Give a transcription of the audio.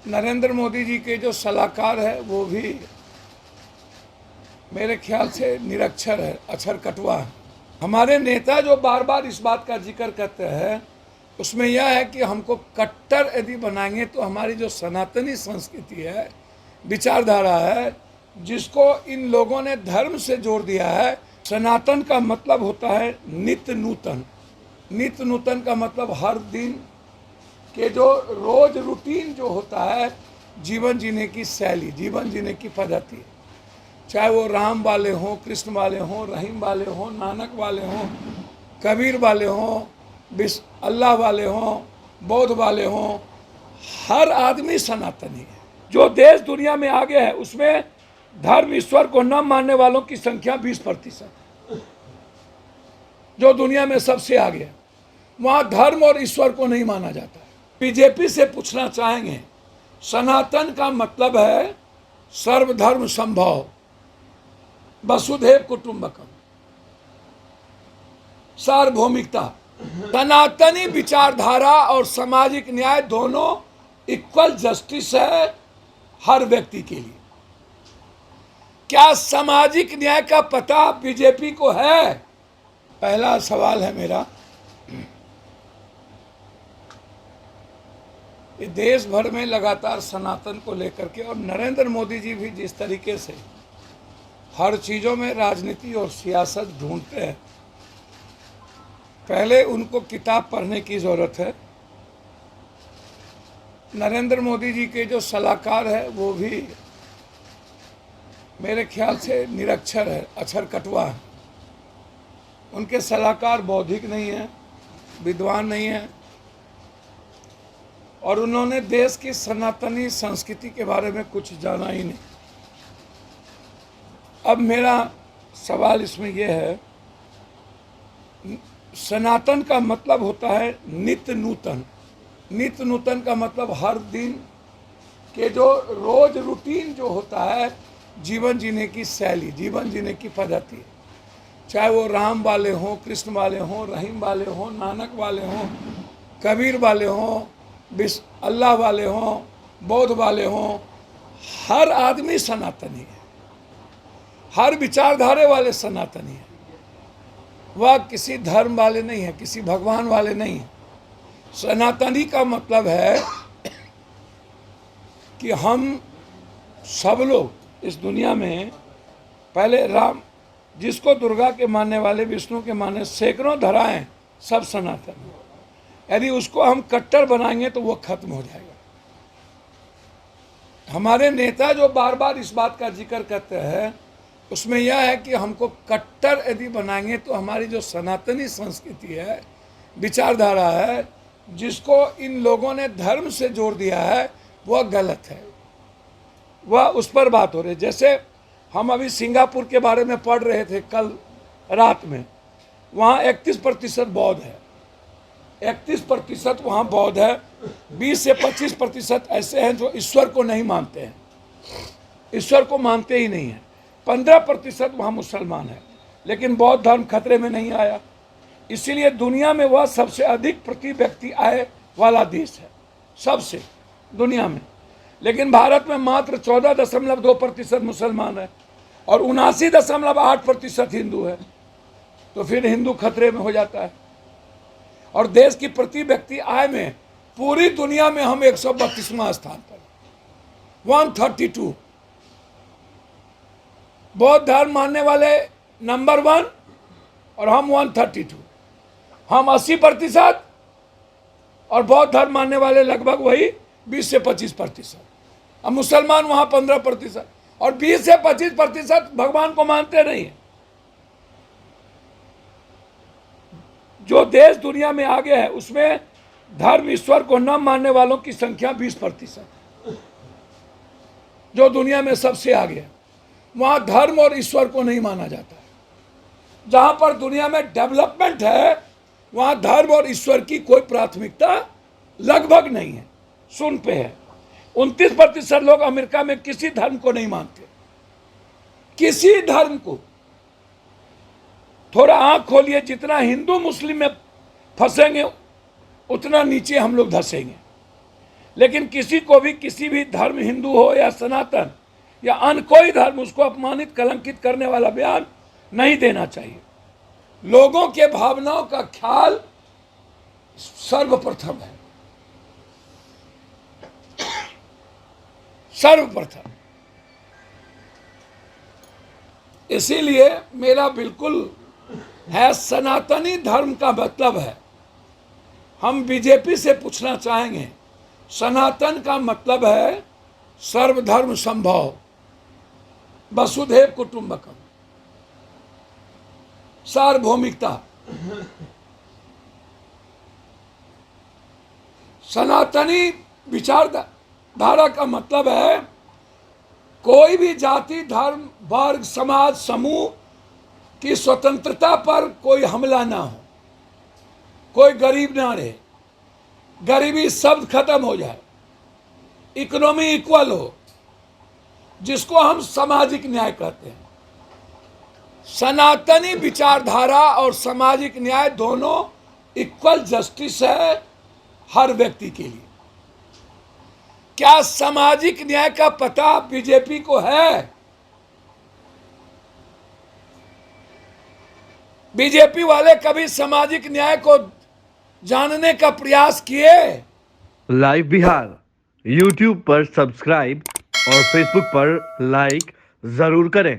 नरेंद्र मोदी जी के जो सलाहकार है वो भी मेरे ख्याल से निरक्षर है, अक्षर कटवा है। हमारे नेता जो बार बार इस बात का जिक्र करते हैं उसमें यह है कि हमको कट्टर यदि बनाएंगे तो हमारी जो सनातनी संस्कृति है, विचारधारा है, जिसको इन लोगों ने धर्म से जोड़ दिया है। सनातन का मतलब होता है नित्य नूतन। नित्य नूतन का मतलब हर दिन के जो रोज रूटीन जो होता है, जीवन जीने की शैली, जीवन जीने की पद्धति, चाहे वो राम वाले हों, कृष्ण वाले हों, रहीम वाले हों, नानक वाले हों, कबीर वाले हों, अल्लाह वाले हों, बौद्ध वाले हों, हर आदमी सनातनी है। जो देश दुनिया में आगे है उसमें धर्म ईश्वर को न मानने वालों की संख्या 20%, जो दुनिया में सबसे आगे है वहाँ धर्म और ईश्वर को नहीं माना जाता है। बीजेपी से पूछना चाहेंगे, सनातन का मतलब है सर्वधर्म संभव, वसुधैव कुटुंबकम, सार्वभौमिकता। सनातनी विचारधारा और सामाजिक न्याय दोनों इक्वल जस्टिस है हर व्यक्ति के लिए। क्या सामाजिक न्याय का पता बीजेपी को है? पहला सवाल है मेरा, ये देश भर में लगातार सनातन को लेकर के, और नरेंद्र मोदी जी भी जिस तरीके से हर चीज़ों में राजनीति और सियासत ढूंढते हैं, पहले उनको किताब पढ़ने की ज़रूरत है। नरेंद्र मोदी जी के जो सलाहकार है वो भी मेरे ख्याल से निरक्षर है, अक्षर कटवा है। उनके सलाहकार बौद्धिक नहीं हैं, विद्वान नहीं हैं, और उन्होंने देश की सनातनी संस्कृति के बारे में कुछ जाना ही नहीं। अब मेरा सवाल इसमें यह है, सनातन का मतलब होता है नित्य नूतन। नित्य नूतन का मतलब हर दिन के जो रोज रूटीन जो होता है, जीवन जीने की शैली, जीवन जीने की पद्धति, चाहे वो राम वाले हों, कृष्ण वाले हों, रहीम वाले हों, नानक वाले हों, कबीर वाले हों, अल्लाह वाले हों, बौद्ध वाले हों, हर आदमी सनातनी है, हर विचारधारे वाले सनातनी है। वह किसी धर्म वाले नहीं है, किसी भगवान वाले नहीं है। सनातनी का मतलब है कि हम सब लोग इस दुनिया में, पहले राम, जिसको दुर्गा के मानने वाले, विष्णु के मानने, सैकड़ों धराएं सब सनातन है। यदि उसको हम कट्टर बनाएंगे तो वो खत्म हो जाएगा। हमारे नेता जो बार बार इस बात का जिक्र करते हैं उसमें यह है कि हमको कट्टर यदि बनाएंगे तो हमारी जो सनातनी संस्कृति है, विचारधारा है, जिसको इन लोगों ने धर्म से जोड़ दिया है, वह गलत है। वह उस पर बात हो रही है। जैसे हम अभी सिंगापुर के बारे में पढ़ रहे थे कल रात में, वहाँ 31% बौद्ध है, 31% वहाँ बौद्ध है। 20 से 25% ऐसे हैं जो ईश्वर को नहीं मानते हैं, ईश्वर को मानते ही नहीं हैं। 15% वहाँ मुसलमान है, लेकिन बौद्ध धर्म खतरे में नहीं आया। इसीलिए दुनिया में वह सबसे अधिक प्रति व्यक्ति आय वाला देश है, सबसे दुनिया में। लेकिन भारत में मात्र 14.2% मुसलमान है और 79.8% हिंदू है। तो फिर हिंदू खतरे में हो जाता है। और देश की प्रति व्यक्ति आय में पूरी दुनिया में हम 132वां स्थान पर, 132। बौद्ध धर्म मानने वाले नंबर 1 और हम 132। हम 80% और बौद्ध धर्म मानने वाले लगभग वही 20 से 25%। अब मुसलमान वहाँ 15% और 20 से 25% भगवान को मानते नहीं है। जो देश दुनिया में आगे है उसमें धर्म ईश्वर को न मानने वालों की संख्या 20%, जो दुनिया में सबसे आगे है वहाँ धर्म और ईश्वर को नहीं माना जाता है। जहाँ पर दुनिया में डेवलपमेंट है वहाँ धर्म और ईश्वर की कोई प्राथमिकता लगभग नहीं है, शून्य पे है। 29% लोग अमेरिका में किसी धर्म को नहीं मानते, किसी धर्म को। थोड़ा आंख खोलिए, जितना हिंदू मुस्लिम में फंसेंगे उतना नीचे हम लोग धंसेंगे। लेकिन किसी को भी किसी भी धर्म, हिंदू हो या सनातन या अन्य कोई धर्म, उसको अपमानित कलंकित करने वाला बयान नहीं देना चाहिए। लोगों के भावनाओं का ख्याल सर्वप्रथम है, सर्वप्रथम। इसीलिए मेरा बिल्कुल है, सनातनी धर्म का मतलब है, हम बीजेपी से पूछना चाहेंगे, सनातन का मतलब है सर्वधर्म संभव, वसुधैव कुटुंबकम, सार्वभौमिकता। सनातनी विचारधारा का मतलब है कोई भी जाति, धर्म, वर्ग, समाज, समूह की स्वतंत्रता पर कोई हमला ना हो, कोई गरीब ना रहे, गरीबी शब्द खत्म हो जाए, इकोनॉमी इक्वल हो, जिसको हम सामाजिक न्याय कहते हैं। सनातनी विचारधारा और सामाजिक न्याय दोनों इक्वल जस्टिस है हर व्यक्ति के लिए। क्या सामाजिक न्याय का पता बीजेपी को है? बीजेपी वाले कभी सामाजिक न्याय को जानने का प्रयास किए? लाइव बिहार यूट्यूब पर सब्सक्राइब और फेसबुक पर लाइक जरूर करें।